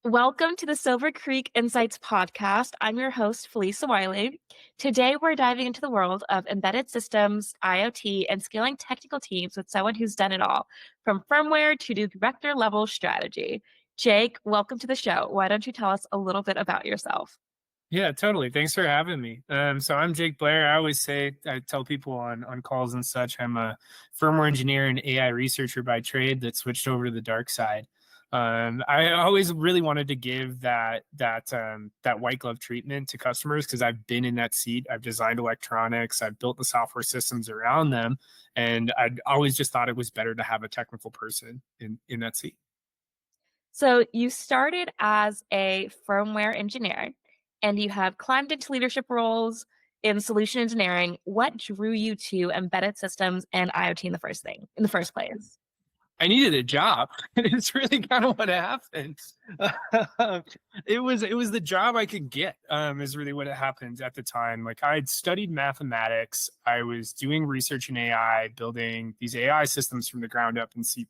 Welcome to the Silver Creek Insights podcast. I'm your host, Felicia Wiley. Today, we're diving into the world of embedded systems, IoT, and scaling technical teams with someone who's done it all, from firmware to director level strategy. Jake, welcome to the show. Why don't you tell us a little bit about yourself? Yeah, totally. Thanks for having me. So I'm Jake Blair. I tell people on calls and such, I'm a firmware engineer and AI researcher by trade that switched over to the dark side. I always really wanted to give that white glove treatment to customers because I've been in that seat. I've designed electronics, I've built the software systems around them, and I'd always just thought it was better to have a technical person in that seat. So, you started as a firmware engineer and you have climbed into leadership roles in solution engineering. What drew you to embedded systems and IoT in the first place? I needed a job. It's really kind of what happened. It was the job I could get. Is really what happened at the time. Like I had studied mathematics. I was doing research in AI, building these AI systems from the ground up in C++,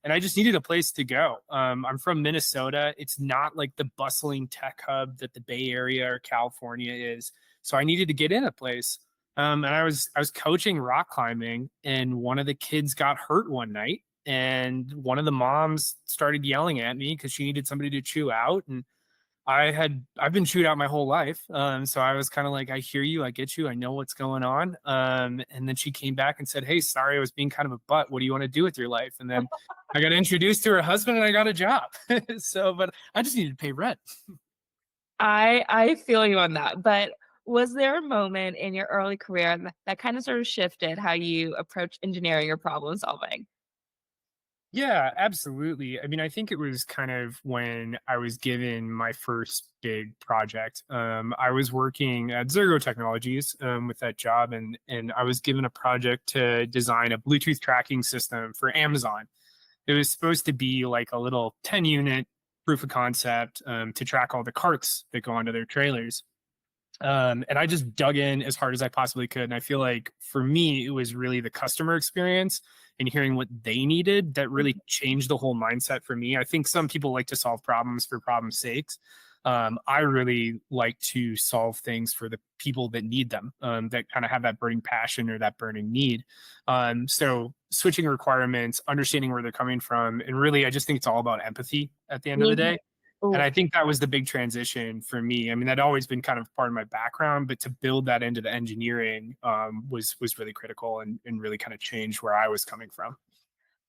and I just needed a place to go. I'm from Minnesota. It's not like the bustling tech hub that the Bay Area or California is. So I needed to get in a place. And I was coaching rock climbing, and one of the kids got hurt one night, and one of the moms started yelling at me because she needed somebody to chew out, and I've been chewed out my whole life. So I was kind of like, I hear you, I get you, I know what's going on. And then she came back and said, "Hey, sorry, I was being kind of a butt. What do you want to do with your life?" And then I got introduced to her husband, and I got a job. But I just needed to pay rent. I feel you on that. But was there a moment in your early career that kind of sort of shifted how you approach engineering or problem solving? Yeah, absolutely. I mean, I think it was kind of when I was given my first big project. I was working at Zergo Technologies with that job, and I was given a project to design a Bluetooth tracking system for Amazon. It was supposed to be like a little 10-unit proof of concept to track all the carts that go onto their trailers. And I just dug in as hard as I possibly could. And I feel like for me, it was really the customer experience and hearing what they needed that really changed the whole mindset for me. I think some people like to solve problems for problems' sakes. I really like to solve things for the people that need them, that kind of have that burning passion or that burning need. So switching requirements, understanding where they're coming from, and really, I just think it's all about empathy at the end of the Mhm. day. And Ooh, I think that was the big transition for me. I mean, that'd always been kind of part of my background, but to build that into the engineering was really critical and really kind of changed where I was coming from.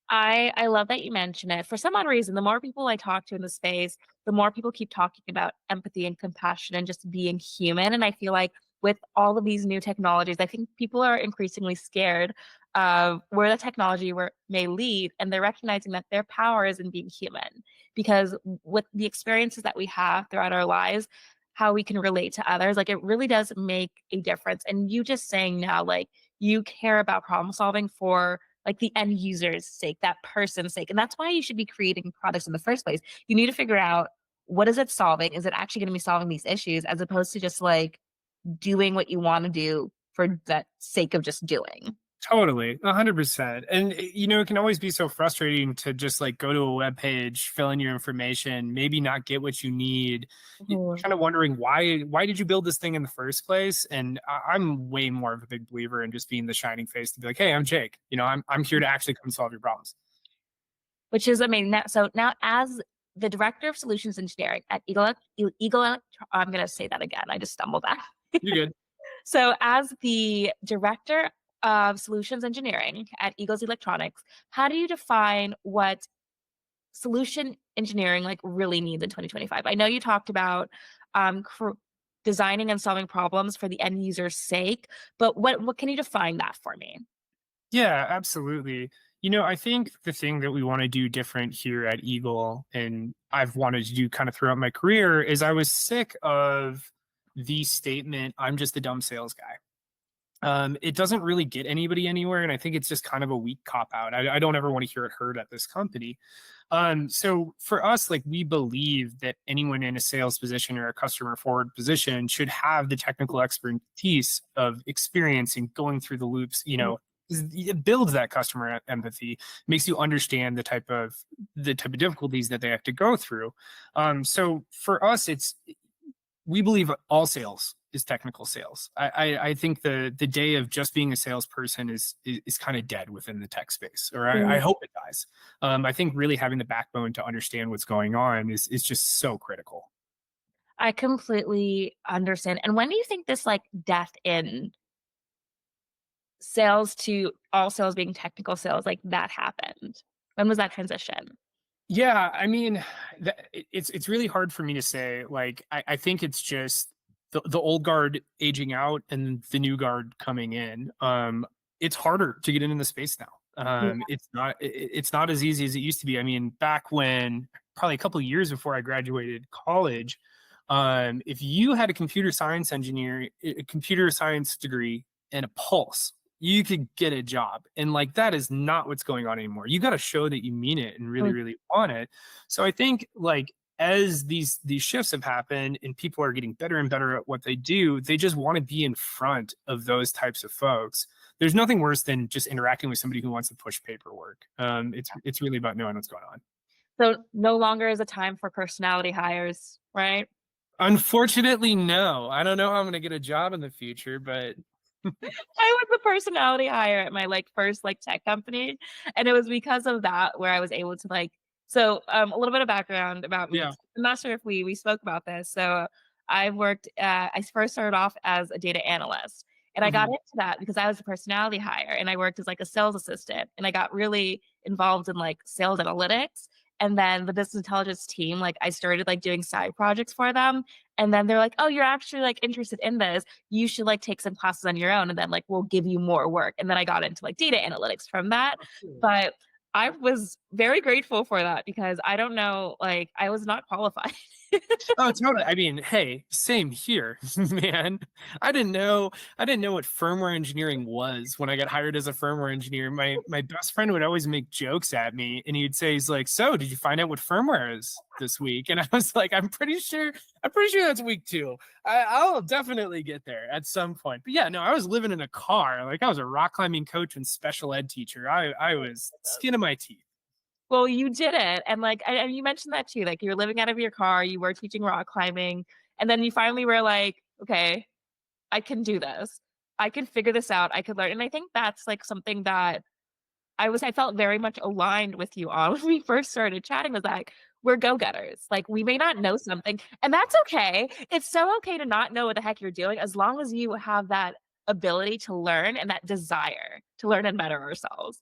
I love that you mention it. For some odd reason, the more people I talk to in the space, the more people keep talking about empathy and compassion and just being human. And I feel like with all of these new technologies, I think people are increasingly scared of where the technology may lead, and they're recognizing that their power is in being human. Because with the experiences that we have throughout our lives, how we can relate to others, like it really does make a difference. And you just saying now, like you care about problem solving for like the end user's sake, that person's sake. And that's why you should be creating products in the first place. You need to figure out what is it solving? Is it actually going to be solving these issues as opposed to just like doing what you want to do for that sake of just doing? Totally, 100%. And it can always be so frustrating to just like go to a web page, fill in your information, maybe not get what you need. Mhm. Kind of wondering why did you build this thing in the first place? And I'm way more of a big believer in just being the shining face to be like, hey, I'm Jake. I'm here to actually come solve your problems. Which is amazing. So now, as the director of solutions engineering at I'm going to say that again. I just stumbled that. You're good. So, as the director of solutions engineering at Eagles Electronics, how do you define what solution engineering like really needs in 2025? I know you talked about designing and solving problems for the end user's sake, but what can you define that for me? Yeah, absolutely. I think the thing that we want to do different here at Eagle, and I've wanted to do kind of throughout my career, is I was sick of the statement, I'm just a dumb sales guy. It doesn't really get anybody anywhere, and I think it's just kind of a weak cop out. I don't ever want to hear it heard at this company. So for us, like we believe that anyone in a sales position or a customer forward position should have the technical expertise of experience in going through the loops, It builds that customer empathy, makes you understand the type of difficulties that they have to go through. So for us, it's we believe all sales is technical sales. I think the day of just being a salesperson is kind of dead within the tech space, or I Mm. hope it dies. I think really having the backbone to understand what's going on is just so critical. I completely understand. And when do you think this like death in sales to all sales being technical sales, like that happened? When was that transition? Yeah, I mean, it's really hard for me to say. Like, I think it's just the old guard aging out and the new guard coming in. It's harder to get into the space now. Yeah. It's not as easy as it used to be. I mean, back when probably a couple of years before I graduated college, if you had a computer science degree and a pulse, you could get a job. And like that is not what's going on anymore. You got to show that you mean it and really, Mm. really want it. So I think like as these shifts have happened and people are getting better and better at what they do, they just want to be in front of those types of folks. There's nothing worse than just interacting with somebody who wants to push paperwork. It's really about knowing what's going on. So no longer is a time for personality hires, right? Unfortunately, no. I don't know how I'm going to get a job in the future, but I was the personality hire at my like first like tech company, and it was because of that where I was able to like. So a little bit of background about me. yeah. I'm not sure if we spoke about this. So I worked. I first started off as a data analyst, and I got Mhm. into that because I was a personality hire, and I worked as like a sales assistant, and I got really involved in like sales analytics. And then the business intelligence team, like I started like doing side projects for them. And then they're like, oh, you're actually like interested in this, you should like take some classes on your own and then like we'll give you more work. And then I got into like data analytics from that. But I was very grateful for that because I don't know, like I was not qualified. Oh, totally. I mean, hey, same here, man. I didn't know I didn't know what firmware engineering was when I got hired as a firmware engineer. My best friend would always make jokes at me and he'd say, he's like, "So, did you find out what firmware is this week?" And I was like, I'm pretty sure that's week 2. I'll definitely get there at some point. But yeah, no, I was living in a car. Like I was a rock climbing coach and special ed teacher. I was skin of my teeth. Well, you did it. And like, and you mentioned that too. Like, you were living out of your car, you were teaching rock climbing, and then you finally were like, okay, I can do this. I can figure this out. I could learn. And I think that's like something that I felt very much aligned with you on when we first started chatting was like, we're go-getters. Like we may not know something, and that's okay. It's so okay to not know what the heck you're doing as long as you have that ability to learn and that desire to learn and better ourselves.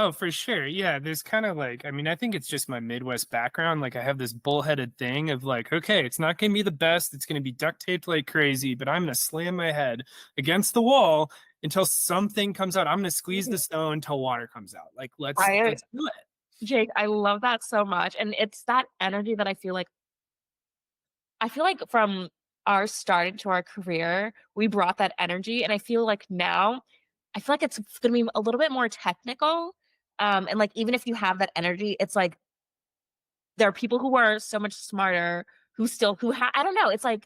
Oh, for sure. Yeah, there's kind of like, I mean, I think it's just my Midwest background. Like, I have this bullheaded thing of like, okay, it's not going to be the best. It's going to be duct taped like crazy, but I'm going to slam my head against the wall until something comes out. I'm going to squeeze the stone until water comes out. Like, let's I let's do it. Jake, I love that so much. And it's that energy that I feel like from our start into our career, we brought that energy. And I feel like now, I feel like it's going to be a little bit more technical. And like, even if you have that energy, it's like there are people who are so much smarter I don't know. It's like,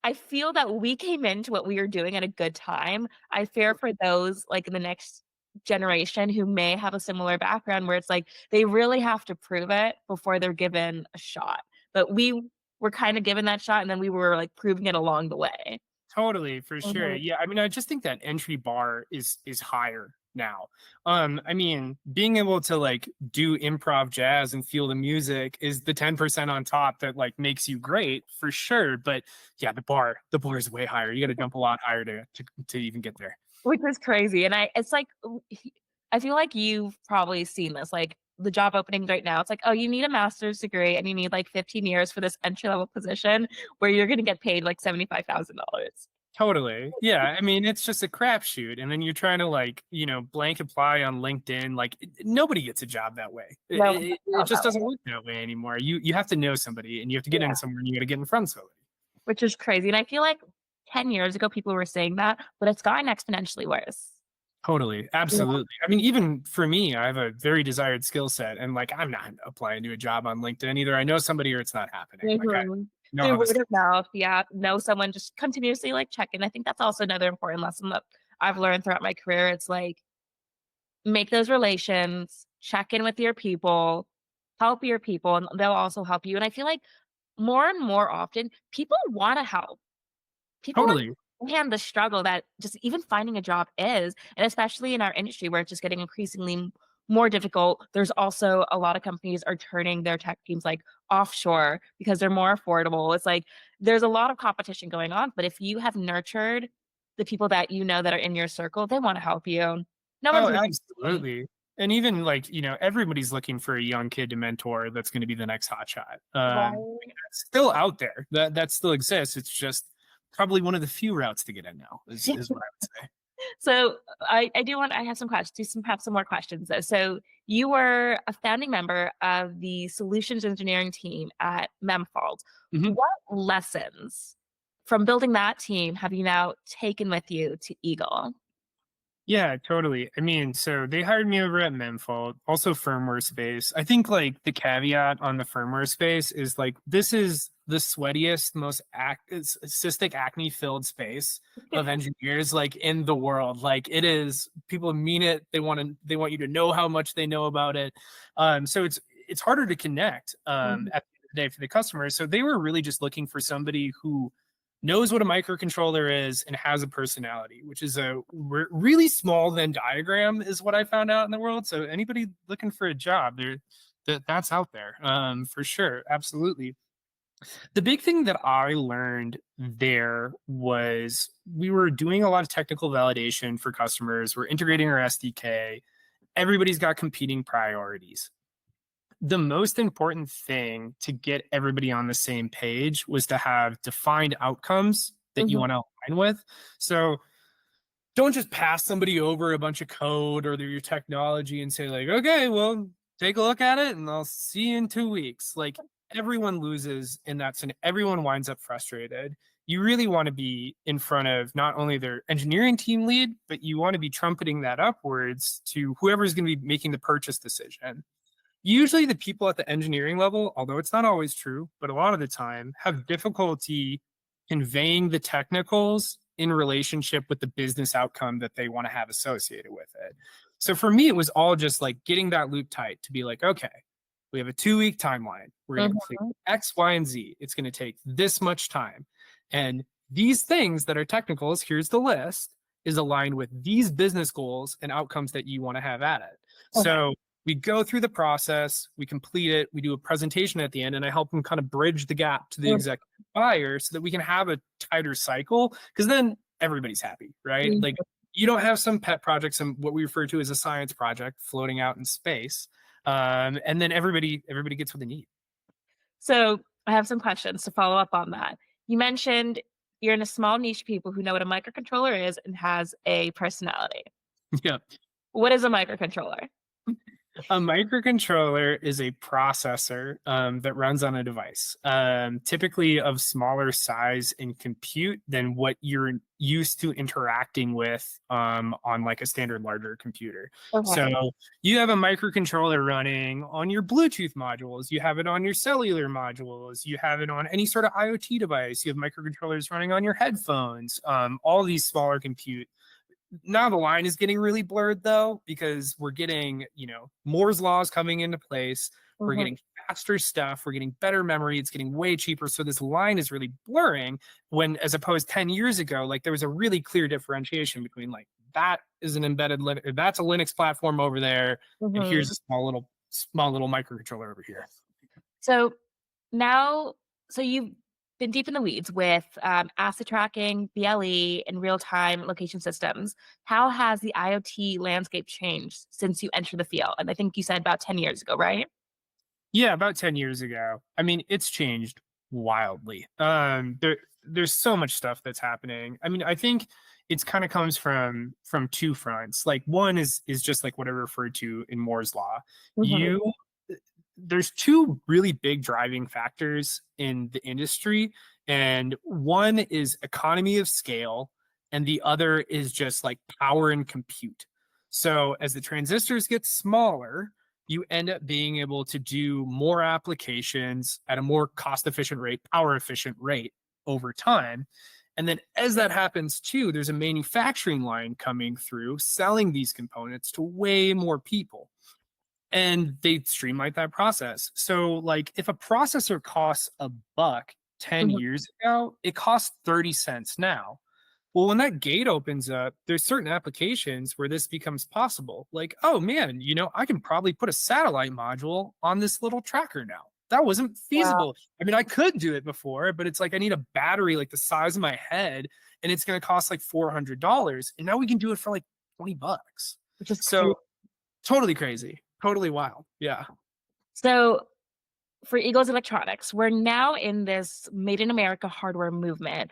I feel that we came into what we were doing at a good time. I fear for those like in the next generation who may have a similar background where it's like they really have to prove it before they're given a shot. But we were kind of given that shot and then we were like proving it along the way. Totally, for sure. Mhm. Yeah, I mean, I just think that entry bar is higher now. I mean, being able to like do improv jazz and feel the music is the 10% on top that like makes you great for sure. But yeah, the bar is way higher. You got to jump a lot higher to even get there. Which is crazy. And it's like I feel like you've probably seen this, like the job openings right now. It's like, oh, you need a master's degree and you need like 15 years for this entry level position where you're going to get paid like $75,000. Totally. Yeah. I mean, it's just a crapshoot. And then you're trying to like, blank apply on LinkedIn. Like nobody gets a job that way. It, No, it, it not just that doesn't way. work that way anymore. You have to know somebody and you have to get Yeah, in somewhere and you got to get in front of somebody. which is crazy. And I feel like 10 years ago, people were saying that, but it's gotten exponentially worse. Totally. Yeah. Absolutely. I mean, even for me, I have a very desired skill set and like, I'm not applying to a job on LinkedIn either. I know somebody or it's not happening. Like I Mhm. know Through how this. word of mouth, yeah, know someone, just continuously like check in. I think that's also another important lesson that I've learned throughout my career, it's like make those relations, check in with your people, help your people, and they'll also help you. And I feel like more and more often, people want to help. People Totally. understand the struggle that just even finding a job is, and especially in our industry where it's just getting increasingly more difficult. There's also a lot of companies are turning their tech teams like offshore because they're more affordable. It's like there's a lot of competition going on, but if you have nurtured the people that you know that are in your circle, they want to help you. No one's Oh, gonna be absolutely. And even like, everybody's looking for a young kid to mentor that's going to be the next hotshot. right. That's still out there. That still exists. It's just probably one of the few routes to get in now, is what I would say. So I have some questions, have some more questions though. So you were a founding member of the solutions engineering team at Memfault. Mhm. What lessons from building that team have you now taken with you to Eagle? Yeah, totally. I mean, so they hired me over at Memfold, also firmware space. I think like the caveat on the firmware space is like this is the sweatiest, most cystic acne filled space of engineers like in the world. Like it is, people mean it. They want you to know how much they know about it. So it's harder to connect Mhm, at the end of the day for the customers. So they were really just looking for somebody who knows what a microcontroller is and has a personality, which is a really small Venn diagram, is what I found out in the world. So anybody looking for a job, that's out there, for sure, absolutely. The big thing that I learned there was we were doing a lot of technical validation for customers. We're integrating our SDK. Everybody's got competing priorities. The most important thing to get everybody on the same page was to have defined outcomes that you mhm, want to align with. So don't just pass somebody over a bunch of code or your technology and say, like, okay, well, take a look at it and I'll see you in 2 weeks. Like everyone loses in that scenario. Everyone winds up frustrated. You really want to be in front of not only their engineering team lead, but you want to be trumpeting that upwards to whoever's going to be making the purchase decision. Usually the people at the engineering level, although it's not always true, but a lot of the time, have difficulty conveying the technicals in relationship with the business outcome that they want to have associated with it. So for me, it was all just like getting that loop tight to be like, okay, we have a 2 week timeline. We're going to complete mhm. X, Y, and Z. It's going to take this much time. And these things that are technicals, here's the list, is aligned with these business goals and outcomes that you want to have at it. Okay. So we go through the process, we complete it, we do a presentation at the end, and I help them kind of bridge the gap to the Mhm, executive buyer so that we can have a tighter cycle, because then everybody's happy, right? mhm. Like you don't have some pet project, some what we refer to as a science project floating out in space, and then everybody gets what they need. So I have some questions to follow up on that. You mentioned you're in a small niche of people who know what a microcontroller is and has a personality. Yeah. What is a microcontroller? A microcontroller is a processor that runs on a device, typically of smaller size and compute than what you're used to interacting with on like a standard larger computer. Okay. So you have a microcontroller running on your Bluetooth modules, you have it on your cellular modules, you have it on any sort of IoT device, you have microcontrollers running on your headphones, all these smaller compute. Now the line is getting really blurred though, because we're getting, Moore's laws coming into place. We're Mhm, getting faster stuff. We're getting better memory. It's getting way cheaper. So this line is really blurring when, as opposed 10 years ago, like there was a really clear differentiation between like that is an embedded that's a Linux platform over there. And here's mhm. a small little microcontroller over here. So now, so you've been deep in the weeds with asset tracking, BLE, and real time location systems. How has the IoT landscape changed since you entered the field? And I think you said about 10 years ago, right? Yeah, about 10 years ago. I mean, it's changed wildly. There's so much stuff that's happening. I mean, I think it's kind of comes from two fronts. Like one is just like what I referred to in Moore's law. Mhm, You There's two really big driving factors in the industry, and one is economy of scale and the other is just like power and compute. So as the transistors get smaller, you end up being able to do more applications at a more cost efficient rate, power efficient rate over time. And then as that happens too, there's a manufacturing line coming through selling these components to way more people. And they streamline that process. So like if a processor costs a buck 10 Mhm. years ago, it costs 30 cents now. Well, when that gate opens up, there's certain applications where this becomes possible. Like, oh man, I can probably put a satellite module on this little tracker now. That wasn't Wow, feasible. I mean, I could do it before, but it's like I need a battery like the size of my head, and it's going to cost like $400. And now we can do it for like 20 bucks. which is crazy. So totally crazy, totally wild. Yeah. So for Eagles Electronics, we're now in this made in America hardware movement.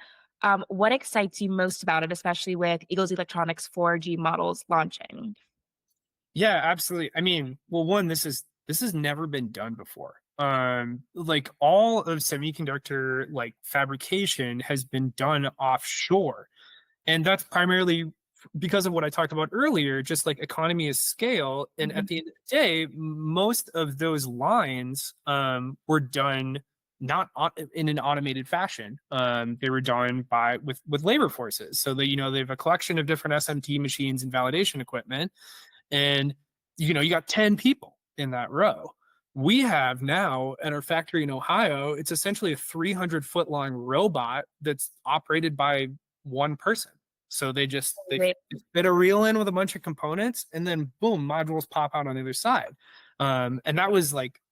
What excites you most about it, especially with Eagles Electronics 4G models launching? Yeah, absolutely. I mean, well, one, this has never been done before. Like all of semiconductor like fabrication has been done offshore. And that's primarily because of what I talked about earlier, just like economy of scale. And at Mhm. the end of the day, most of those lines were done not in an automated fashion. They were done by with labor forces. So that they have a collection of different SMT machines and validation equipment, and you got 10 people in that row. We have now at our factory in Ohio, it's essentially a 300-foot long robot that's operated by one person. So they Great. fit a reel in with a bunch of components, and then boom, modules pop out on the other side. And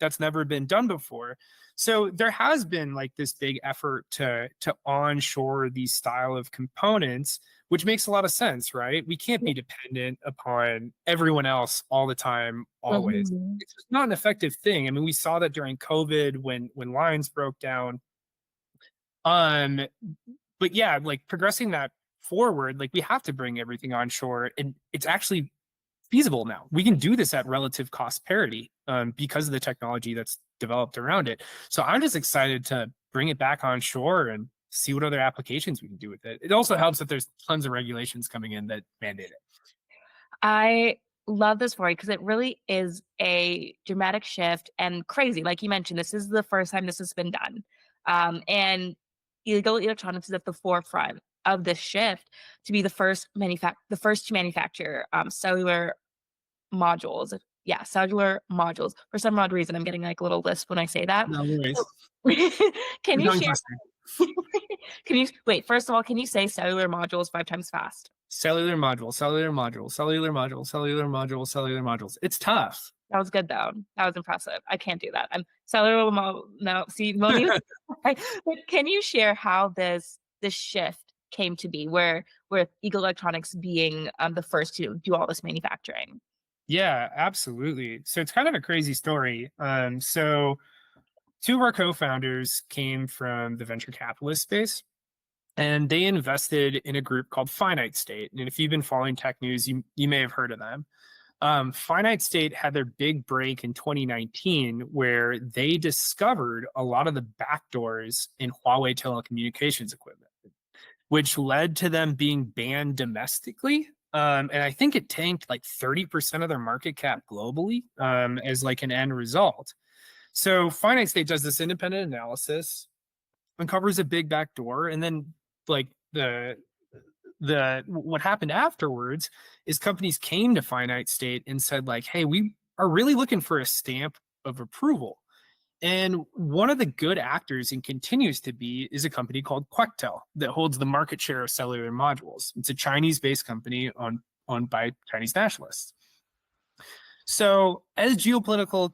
that's never been done before. So there has been like this big effort to onshore these style of components, which makes a lot of sense, right? We can't be dependent upon everyone else all the time, always. Mhm. It's just not an effective thing. I mean, we saw that during COVID when lines broke down. Um, but yeah, like progressing that forward, like we have to bring everything onshore, and it's actually feasible now. We can do this at relative cost parity because of the technology that's developed around it. So I'm just excited to bring it back on shore and see what other applications we can do with it. It also helps that there's tons of regulations coming in that mandate it. I love this for you because it really is a dramatic shift and crazy. Like you mentioned, this is the first time this has been done. And Eagle Electronics is at the forefront of this shift to be the first to manufacture cellular modules. Yeah, cellular modules. For some odd reason, I'm getting like a little lisp when I say that. No worries. So, can Your you tongue share? twister. Can you wait? First of all, can you say cellular modules 5 times fast? Cellular module, cellular module, cellular module, cellular module, cellular modules. It's tough. That was good though. That was impressive. I can't do that. I'm cellular no, see, won't even but can you share how this shift came to be where with Eagle Electronics being, the first to do all this manufacturing? Yeah, absolutely. So it's kind of a crazy story. So two of our co-founders came from the venture capitalist space, and they invested in a group called Finite State. And if you've been following tech news, you may have heard of them. Finite State had their big break in 2019, where they discovered a lot of the backdoors in Huawei telecommunications equipment, which led to them being banned domestically. And I think it tanked like 30% of their market cap globally as like an end result. So Finite State does this independent analysis, uncovers a big back door, and then like the what happened afterwards is companies came to Finite State and said like, hey, we are really looking for a stamp of approval. And one of the good actors and continues to be is a company called Quectel that holds the market share of cellular modules. It's a Chinese-based company owned by Chinese nationalists. So as geopolitical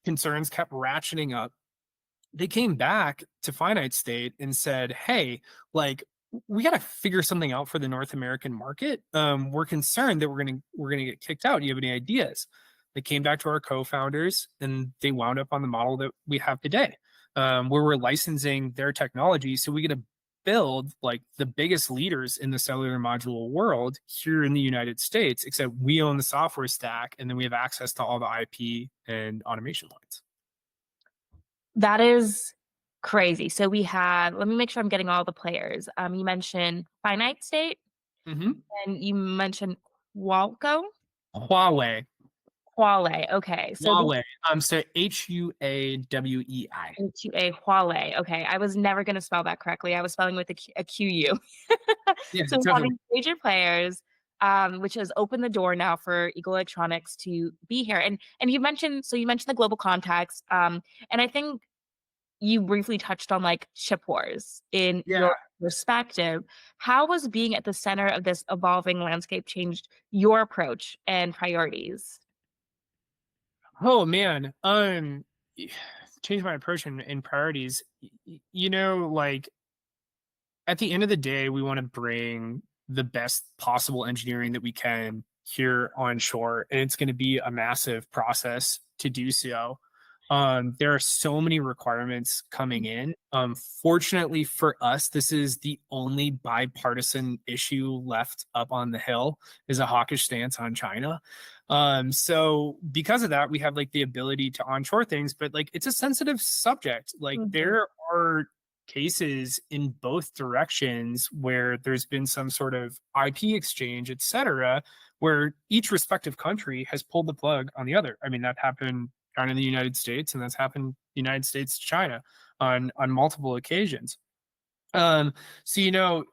concerns kept ratcheting up, they came back to Finite State and said, "Hey, like we got to figure something out for the North American market. We're concerned that we're gonna get kicked out. Do you have any ideas?" They came back to our co-founders, and they wound up on the model that we have today, where we're licensing their technology, so we get to build like the biggest leaders in the cellular module world here in the United States. Except we own the software stack, and then we have access to all the IP and automation points. That is crazy. So we had let me make sure I'm getting all the players. You mentioned Finite State Mm-hmm. and you mentioned Qualco. Huawei. Huawei. Okay. So this Huawei. So Huawei. A Huawei. Okay. I was never going to spell that correctly. I was spelling with a QU. Yeah, So totally. having major players, which has opened the door now for Eagle Electronics to be here. And you mentioned the global context. And I think you briefly touched on like chip wars in Yeah. your perspective. How was being at the center of this evolving landscape changed your approach and priorities? Oh man. Change my approach and priorities. Like at the end of the day, we want to bring the best possible engineering that we can here on shore, and it's going to be a massive process to do so. There are so many requirements coming in. Fortunately for us, this is the only bipartisan issue left up on the hill is a hawkish stance on China. So because of that, we have like the ability to onshore things, but like it's a sensitive subject. Like Mhm. there are cases in both directions where there's been some sort of IP exchange, et cetera, where each respective country has pulled the plug on the other. I mean, that happened kind of in the United States, and that's happened United States to China on multiple occasions. Um, so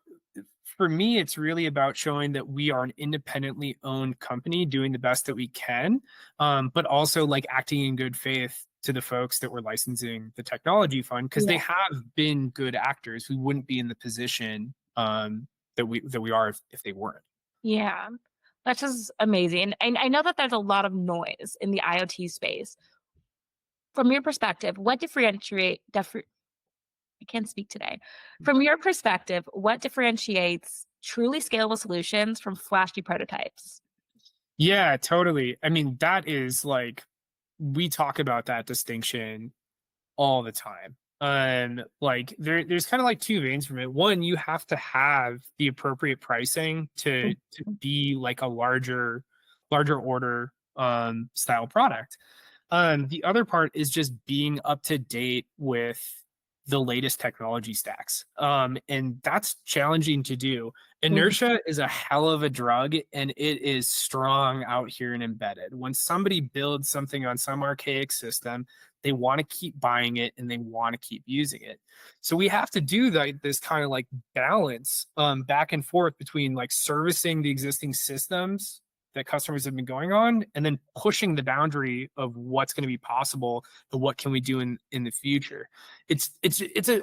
for me, it's really about showing that we are an independently owned company doing the best that we can, but also like acting in good faith to the folks that we're licensing the technology fund because they Yeah. have been good actors. We wouldn't be in the position that we are if they weren't. Yeah. That's just amazing. And I know that there's a lot of noise in the IoT space. From your perspective, what I can't speak today. From your perspective, what differentiates truly scalable solutions from flashy prototypes? Yeah, totally. I mean, that is like we talk about that distinction all the time. Like there's kind of like two veins from it. One, you have to have the appropriate pricing to be like a larger order style product. The other part is just being up to date with the latest technology stacks. And that's challenging to do. Mhm. Inertia is a hell of a drug and it is strong out here and embedded. When somebody builds something on some archaic system, they want to keep buying it and they want to keep using it. So we have to do this kind of like balance back and forth between like servicing the existing systems that customers have been going on and then pushing the boundary of what's going to be possible and what can we do in the future.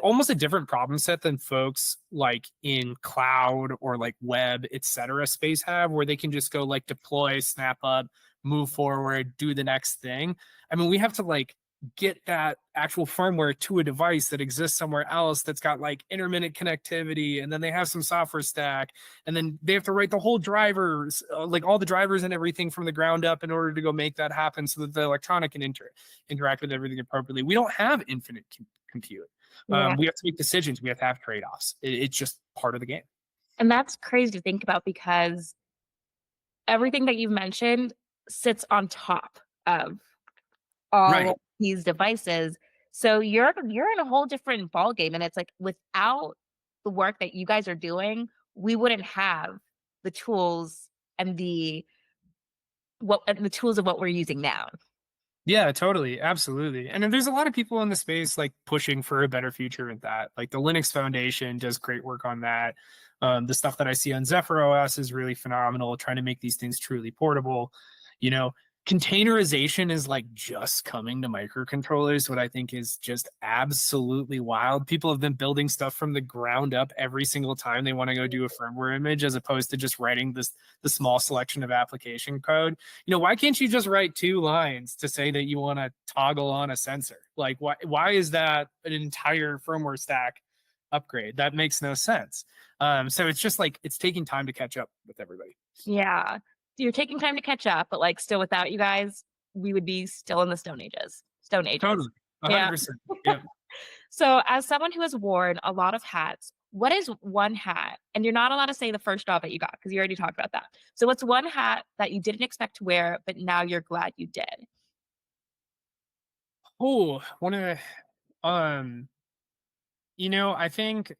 Almost a different problem set than folks like in cloud or like web etc space have, where they can just go like deploy, snap up, move forward, do the next thing. I mean, we have to like get that actual firmware to a device that exists somewhere else that's got like intermittent connectivity, and then they have some software stack, and then they have to write the whole drivers, like all the drivers and everything from the ground up in order to go make that happen so that the electronic can interact with everything appropriately. We don't have infinite compute. Yeah. We have to make decisions. We have to have trade-offs. It's just part of the game. And that's crazy to think about because everything that you've mentioned sits on top of all Right. of these devices. So you're in a whole different ballgame. And it's like without the work that you guys are doing, we wouldn't have the tools and the tools of what we're using now. Yeah, totally. Absolutely. And then there's a lot of people in the space like pushing for a better future with that. Like the Linux Foundation does great work on that. The stuff that I see on Zephyr OS is really phenomenal, trying to make these things truly portable. You know, containerization is like just coming to microcontrollers, what I think is just absolutely wild. People have been building stuff from the ground up every single time they want to go do a firmware image, as opposed to just writing the small selection of application code. Why can't you just write two lines to say that you want to toggle on a sensor? Like, why is that an entire firmware stack upgrade? That makes no sense. So it's just like it's taking time to catch up with everybody. Yeah. So you're taking time to catch up, but like still without you guys, we would be still in the Stone Ages. Stone Ages. Totally. a hundred Yeah. percent. Yeah. So as someone who has worn a lot of hats, what is one hat? And you're not allowed to say the first job that you got because you already talked about that. So what's one hat that you didn't expect to wear, but now you're glad you did? Oh, one of the, I think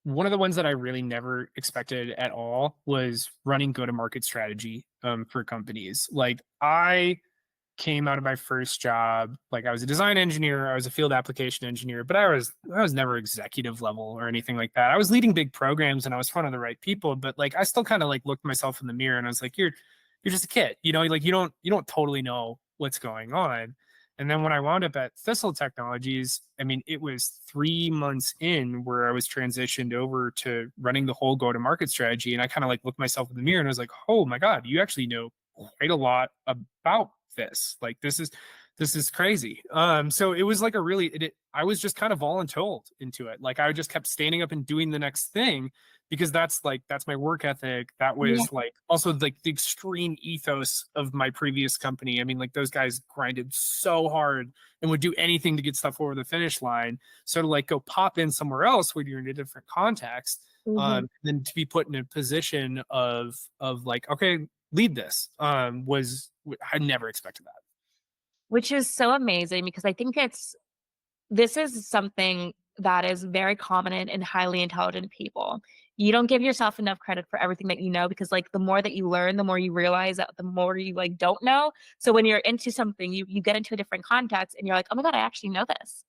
one of the ones that I really never expected at all was running go-to-market strategy for companies. Like I came out of my first job, like I was a design engineer, I was a field application engineer, but I was never executive level or anything like that. I was leading big programs and I was front of the right people, but like I still kind of like looked myself in the mirror and I was like, you're just a kid, like you don't totally know what's going on. And then when I wound up at Thistle Technologies, I mean, it was 3 months in where I was transitioned over to running the whole go-to-market strategy. And I kind of like looked myself in the mirror and I was like, oh my God, you actually know quite a lot about this. Like this is crazy. So it was like I was just kind of voluntold into it. Like I just kept standing up and doing the next thing because that's my work ethic. That Yeah. was like also like the extreme ethos of my previous company. I mean, like those guys grinded so hard and would do anything to get stuff over the finish line. So to like go pop in somewhere else where you're in a different context, then to be put in a position of like, okay, lead this, was I never expected that. Which is so amazing because I think this is something that is very common in highly intelligent people. You don't give yourself enough credit for everything that you know because like the more that you learn, the more you realize that the more you like don't know. So when you're into something, you get into a different context and you're like, oh my God, I actually know this.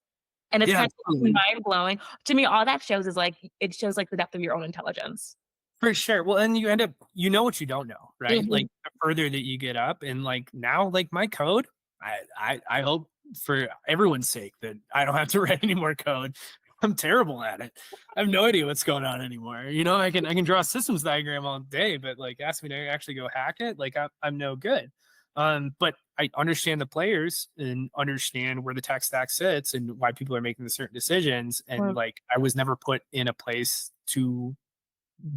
And it's Yeah, kind of totally. mind blowing. To me, all that shows is like it shows like the depth of your own intelligence. For sure. Well, and you end up, you know what you don't know, right? Mhm. Like the further that you get up, and like now, like my code, I hope for everyone's sake that I don't have to write any more code. I'm terrible at it. I have no idea what's going on anymore. I can draw a systems diagram all day, but like ask me to actually go hack it, like I'm no good. But I understand the players and understand where the tech stack sits and why people are making the certain decisions. And Mm. like I was never put in a place to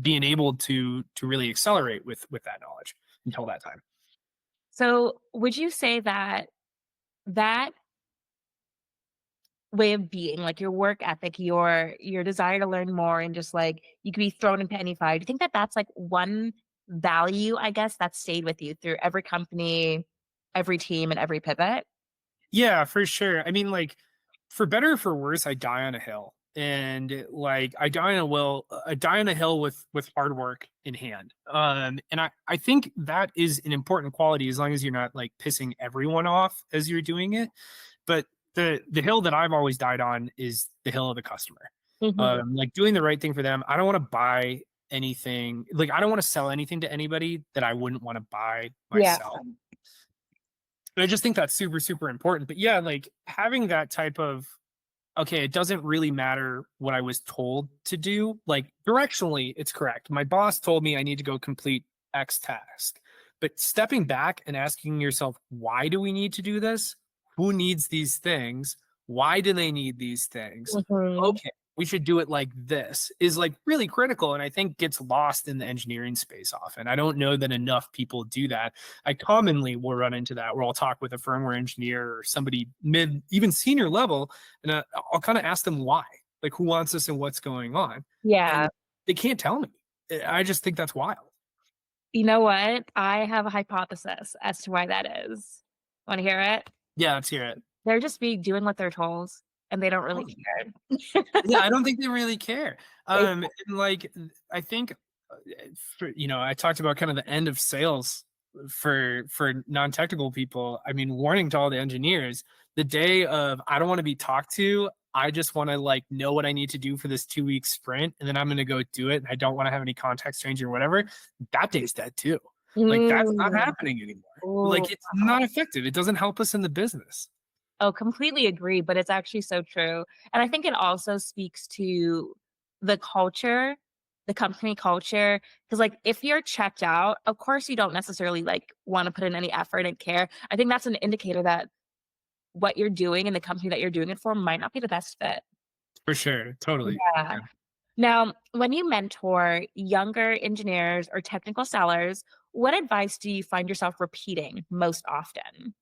being able to really accelerate with that knowledge until that time. So would you say that that way of being, like your work ethic, your desire to learn more and just like you could be thrown into any fire. Do you think that that's like one value, I guess, that stayed with you through every company, every team, and every pivot? Yeah, for sure. I mean, like, for better or for worse, I die on a hill. And like I die on a hill with hard work in hand. And I think that is an important quality as long as you're not like pissing everyone off as you're doing it. But the hill that I've always died on is the hill of the customer. Mhm. Like doing the right thing for them. I don't want to buy anything, like I don't want to sell anything to anybody that I wouldn't want to buy Yeah. myself. And I just think that's super, super important. But yeah, like having that type of, okay, it doesn't really matter what I was told to do. Like directionally, it's correct. My boss told me I need to go complete X task. But stepping back and asking yourself, why do we need to do this? Who needs these things? Why do they need these things? Mhm. Okay, we should do it like this is like really critical. And I think gets lost in the engineering space often. I don't know that enough people do that. I commonly will run into that where I'll talk with a firmware engineer or somebody mid, even senior level, and I'll kind of ask them why, like who wants this and what's going on, Yeah. and they can't tell me. I just think that's wild. You know what? I have a hypothesis as to why that is. Want to hear it? Yeah, let's hear it. They're just be doing what they're told and they don't really Oh, care. yeah, I don't think they really care. And like I think, I talked about kind of the end of sales for non-technical people. I mean, warning to all the engineers, the day of I don't want to be talked to. I just want to like know what I need to do for this 2 week sprint, and then I'm going to go do it. And I don't want to have any context change or whatever. That day's dead too. Like that's not Mm. happening anymore. Ooh. Like it's not effective. It doesn't help us in the business. Oh, completely agree, but it's actually so true. And I think it also speaks to the culture, the company culture. Because, like, if you're checked out, of course, you don't necessarily like want to put in any effort and care. I think that's an indicator that what you're doing and the company that you're doing it for might not be the best fit. For sure. Totally. Yeah. Now, when you mentor younger engineers or technical sellers, what advice do you find yourself repeating most often?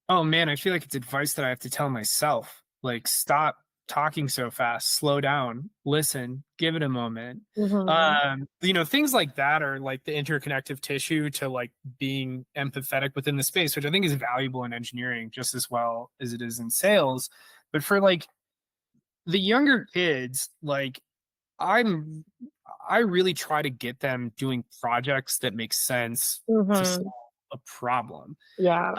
Oh man, I feel like it's advice that I have to tell myself. Like, stop talking so fast, slow down, listen, give it a moment. Mhm. Things like that are like the interconnective tissue to like being empathetic within the space, which I think is valuable in engineering just as well as it is in sales. But for like the younger kids, like I'm I really try to get them doing projects that make sense to Mhm. solve a problem. Yeah.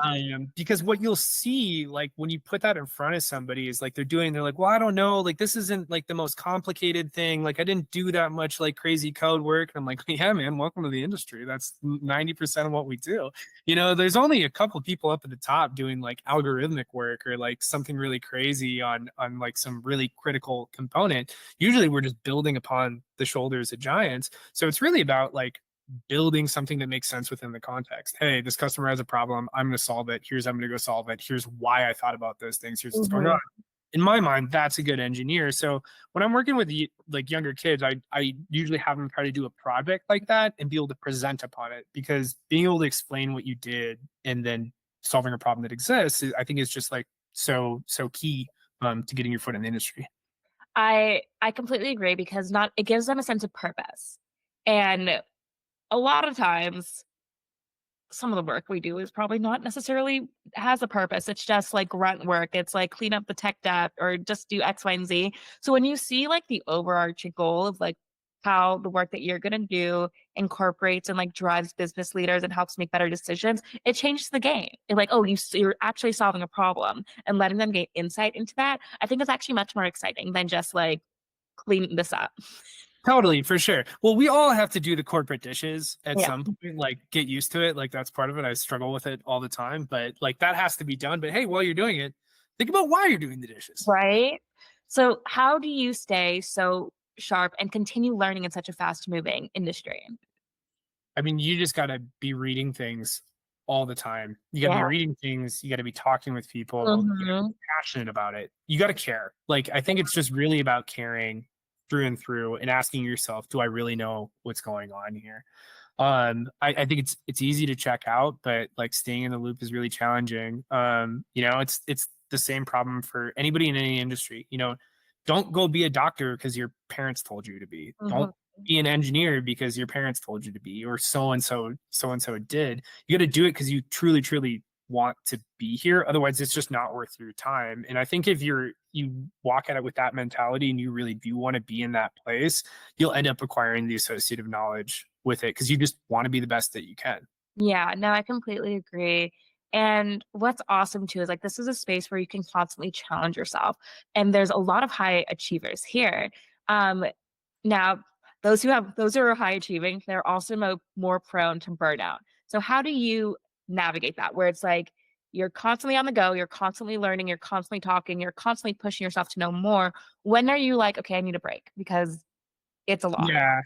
Because what you'll see, like when you put that in front of somebody, is like they're like, well, I don't know, like this isn't like the most complicated thing. Like I didn't do that much like crazy code work. And I'm like, yeah, man, welcome to the industry. That's 90% of what we do. There's only a couple people up at the top doing like algorithmic work or like something really crazy on like some really critical component. Usually we're just building upon the shoulders of giants. So it's really about like building something that makes sense within the context. Hey, this customer has a problem. I'm going to solve it. Here's how I'm going to go solve it. Here's why I thought about those things. Here's what's going on. Mhm. In my mind, that's a good engineer. So when I'm working with like younger kids, I usually have them try to do a project like that and be able to present upon it, because being able to explain what you did and then solving a problem that exists, I think is just like so key to getting your foot in the industry. I completely agree because not it gives them a sense of purpose. And a lot of times some of the work we do is probably not necessarily has a purpose. It's just like grunt work. It's like clean up the tech debt or just do X, Y, and Z. So when you see like the overarching goal of like how the work that you're gonna do incorporates and like drives business leaders and helps make better decisions, it changes the game. It's like, oh, you're actually solving a problem and letting them get insight into that. I think is actually much more exciting than just like clean this up. Totally, for sure. Well, we all have to do the corporate dishes at Yeah. some point, like get used to it. Like that's part of it. I struggle with it all the time, but like that has to be done. But hey, while you're doing it, think about why you're doing the dishes. Right? So how do you stay so sharp and continue learning in such a fast moving industry? I mean, you just got to be reading things all the time. You got to be Yeah. reading things. You got to be talking with people. You got to be Mhm. passionate about it. You got to care. Like, I think it's just really about caring through and through and asking yourself, do I really know what's going on here? I think it's easy to check out, but like staying in the loop is really challenging. It's the same problem for anybody in any industry. Don't go be a doctor because your parents told you to be. Mhm. Don't be an engineer because your parents told you to be, or so and so did. You got to do it because you truly, truly want to be here. Otherwise, it's just not worth your time. And I think if you walk at it with that mentality and you really do want to be in that place, you'll end up acquiring the associative knowledge with it because you just want to be the best that you can. Yeah, no, I completely agree. And what's awesome too is like this is a space where you can constantly challenge yourself. And there's a lot of high achievers here. Um, Now, those who are high achieving, they're also more prone to burnout. So how do you navigate that? Where it's like you're constantly on the go, you're constantly learning, you're constantly talking, you're constantly pushing yourself to know more. When are you like, okay, I need a break because it's a lot? Yeah,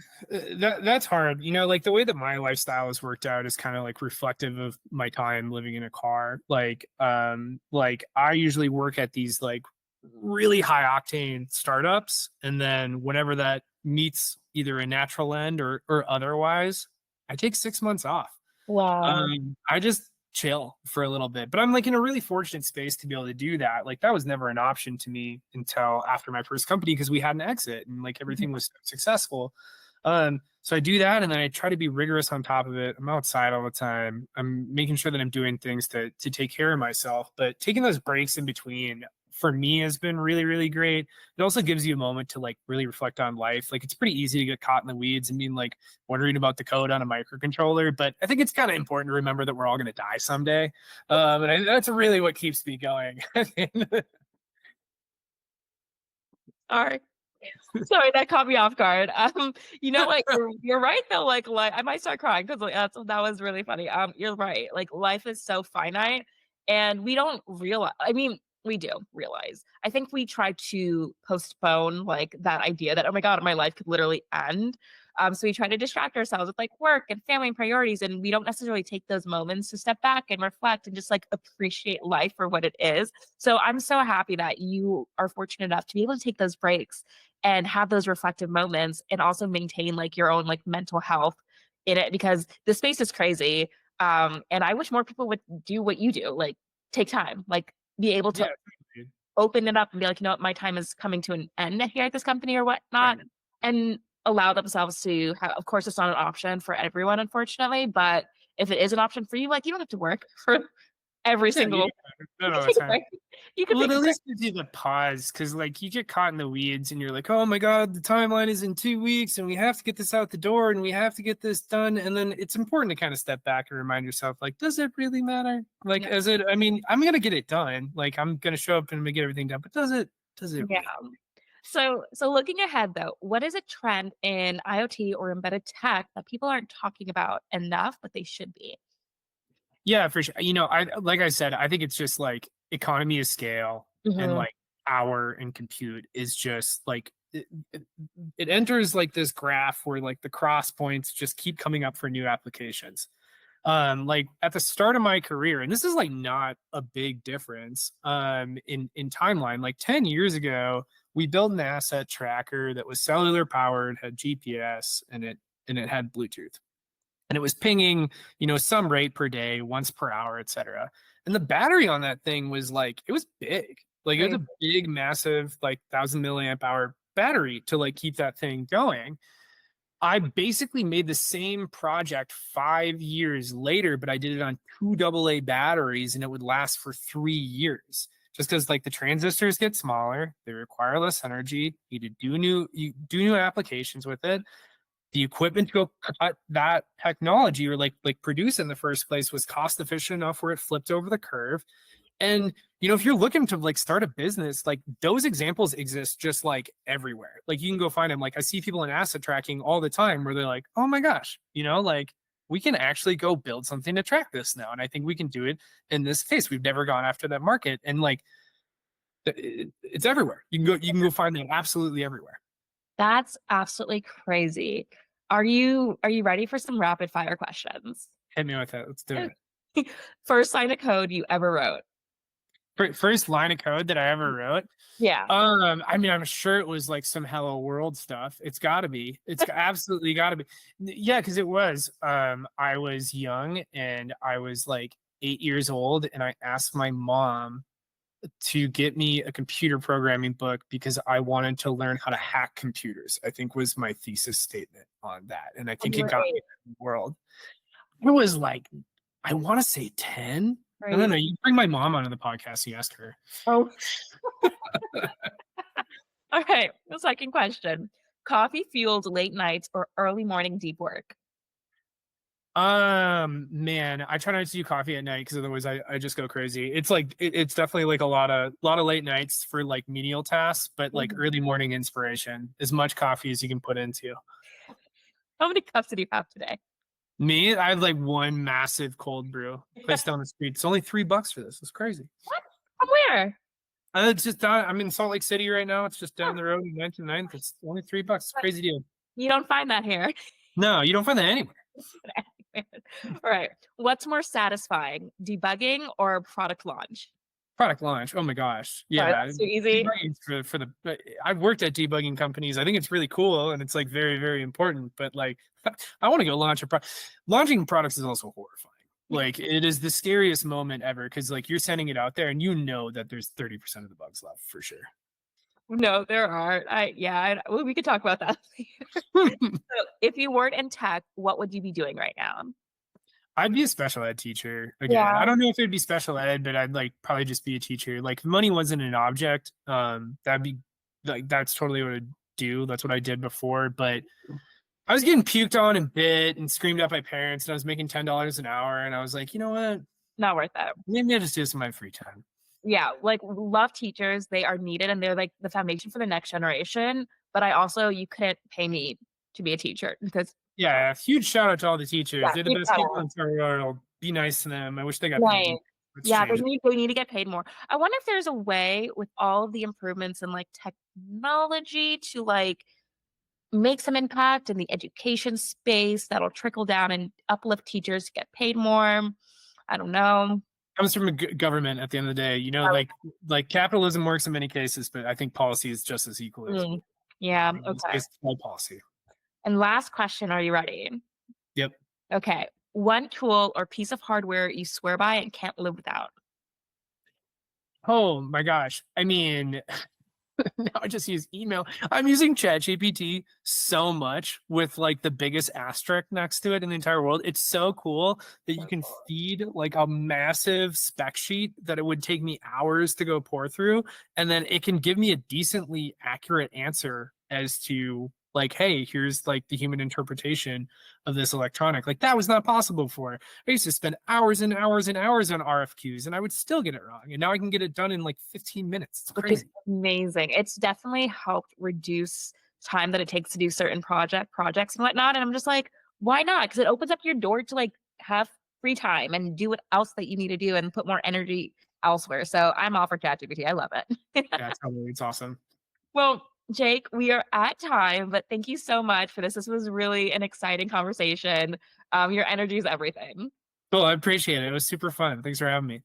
that's hard. Like the way that my lifestyle has worked out is kind of like reflective of my time living in a car. Like I usually work at these like really high octane startups, and then whenever that meets either a natural end or otherwise, I take 6 months off. Wow. I just chill for a little bit, but I'm like in a really fortunate space to be able to do that. Like that was never an option to me until after my first company because we had an exit and like Mhm. everything was so successful. So I do that and then I try to be rigorous on top of it. I'm outside all the time. I'm making sure that I'm doing things to take care of myself, but taking those breaks in between for me has been really, really great. It also gives you a moment to like really reflect on life. Like it's pretty easy to get caught in the weeds and being like wondering about the code on a microcontroller, but I think it's kind of important to remember that we're all going to die someday. That's really what keeps me going. Sorry. Sorry, that caught me off guard. You know what? You're right though. Like I might start crying because like, that was really funny. You're right. Like life is so finite, and we don't realize. I mean, we do realize. I think we try to postpone like that idea that oh my god, my life could literally end. So we try to distract ourselves with like work and family and priorities, and we don't necessarily take those moments to step back and reflect and just like appreciate life for what it is. So I'm so happy that you are fortunate enough to be able to take those breaks and have those reflective moments and also maintain like your own like mental health in it because the space is crazy. And I wish more people would do what you do, like take time, like be able to Yeah, totally. open it up and be like, you know what, my time is coming to an end here at this company or whatnot, Right. and allow themselves to have. Of course, it's not an option for everyone, unfortunately, but if it is an option for you, like you don't have to work for. every Yeah, single you do it all the time. right? You could Well, make it a at great least gives you the pause because, like, you get caught in the weeds and you're like, oh my God, the timeline is in 2 weeks and we have to get this out the door and we have to get this done. And then it's important to kind of step back and remind yourself, like, does it really matter? Like, yeah, as it, I mean, I'm going to get it done. Like, I'm going to show up and I'm gonna get everything done, but does it yeah. really? So looking ahead though, what is a trend in IoT or embedded tech that people aren't talking about enough, but they should be? Yeah, for sure. Like I said, I think it's just like economy of scale and Mhm. like power and compute is just like it enters like this graph where like the cross points just keep coming up for new applications. Like at the start of my career, and this is like not a big difference in timeline. Like 10 years ago, we built an asset tracker that was cellular powered, had GPS, and it had Bluetooth and it was pinging, some rate per day, once per hour, etc. And the battery on that thing was like, it was big. Like it was Right. a big, massive, like 1,000 milliamp hour battery to like keep that thing going. I basically made the same project 5 years later, but I did it on two AA batteries and it would last for 3 years. Just because like the transistors get smaller, they require less energy. You do new applications with it. The equipment to go cut that technology or like produce in the first place was cost efficient enough where it flipped over the curve. And if you're looking to like start a business, like those examples exist just like everywhere. Like you can go find them. Like I see people in asset tracking all the time where they're like, oh my gosh, like we can actually go build something to track this now. And I think we can do it in this case. We've never gone after that market. And like it's everywhere. You can go find that absolutely everywhere. That's absolutely crazy. Are you ready for some rapid fire questions? Hit me with it. Let's do it. First line of code you ever wrote. First line of code that I ever wrote. Yeah. I mean, I'm sure it was like some Hello World stuff. It's got to be. It's absolutely got to be. Yeah, because it was. I was young and I was like 8 years old, and I asked my mom to get me a computer programming book because I wanted to learn how to hack computers. I think was my thesis statement on that, and I When think you it were got me 8. in the world. It was like I want to say 10. I don't Crazy. know. You bring my mom onto the podcast. You ask her. Oh, all right. The second question. Coffee fueled late nights or early morning deep work? Man, I try not to do coffee at night because otherwise I just go crazy. It's like it's definitely like a lot of late nights for like menial tasks, but like Mhm. early morning inspiration, as much coffee as you can put into. How many cups did you have today? Me, I have like one massive cold brew place down the street. It's only $3 for this. It's crazy. What? From where? It's just down. I'm in Salt Lake City right now. It's just down Huh. the road, 9th and 9th. It's only $3. But Crazy deal. you don't find that here. No, you don't find that anywhere. All right. What's more satisfying, debugging or product launch? Product launch. Oh my gosh. Sorry, Yeah. that's too easy. Debugging I've worked at debugging companies. I think it's really cool and it's like very, very important. But like I want to go launch a product. Launching products is also horrifying. Like it is the scariest moment ever because like you're sending it out there and you know that there's 30% of the bugs left for sure. No, there aren't. Well, we could talk about that later. So, if you weren't in tech, what would you be doing right now? I'd be a special ed teacher again. I Yeah. don't know if it'd be special ed, but I'd like probably just be a teacher. Like if money wasn't an object, that'd be like that's totally what I'd do. That's what I did before. But I was getting puked on and bit and screamed at by parents, and I was making $10 an hour. And I was like, you know what? Not worth it. Maybe I'll just do this in my free time. Yeah, like, love teachers, they are needed, and they're, like, the foundation for the next generation, but I also you couldn't pay me to be a teacher because Yeah, huge shout out to all the teachers. yeah, They're the huge best shout people out. in the world. Be nice to them. I wish they got paid more. Right. Let's Yeah, change it. they need to get paid more. I wonder if there's a way with all of the improvements in, like, technology to, like, make some impact in the education space that'll trickle down and uplift teachers to get paid more. I don't know. Comes from a government at the end of the day. Like capitalism works in many cases, but I think policy is just as equally as Mm, yeah, in this okay. case, all policy. And last question, are you ready? Yep. Okay. One tool or piece of hardware you swear by and can't live without. Oh my gosh. I mean, Now I just use email. I'm using ChatGPT so much with like the biggest asterisk next to it in the entire world. It's so cool that you can feed like a massive spec sheet that it would take me hours to go pour through. And then it can give me a decently accurate answer as to like, hey, here's like the human interpretation of this electronic. Like that was not possible before. I used to spend hours and hours and hours on RFQs and I would still get it wrong. And now I can get it done in like 15 minutes. It's Which is crazy. amazing. It's definitely helped reduce time that it takes to do certain projects and whatnot, and I'm just like, "Why not?" Because it opens up your door to, like, have free time and do what else that you need to do and put more energy elsewhere, so I'm all for ChatGPT, I love it. Yeah, totally. It's awesome. Well, Jake, we are at time, but thank you so much for this. This was really an exciting conversation. Your energy is everything. Cool. I appreciate it. It was super fun. Thanks for having me.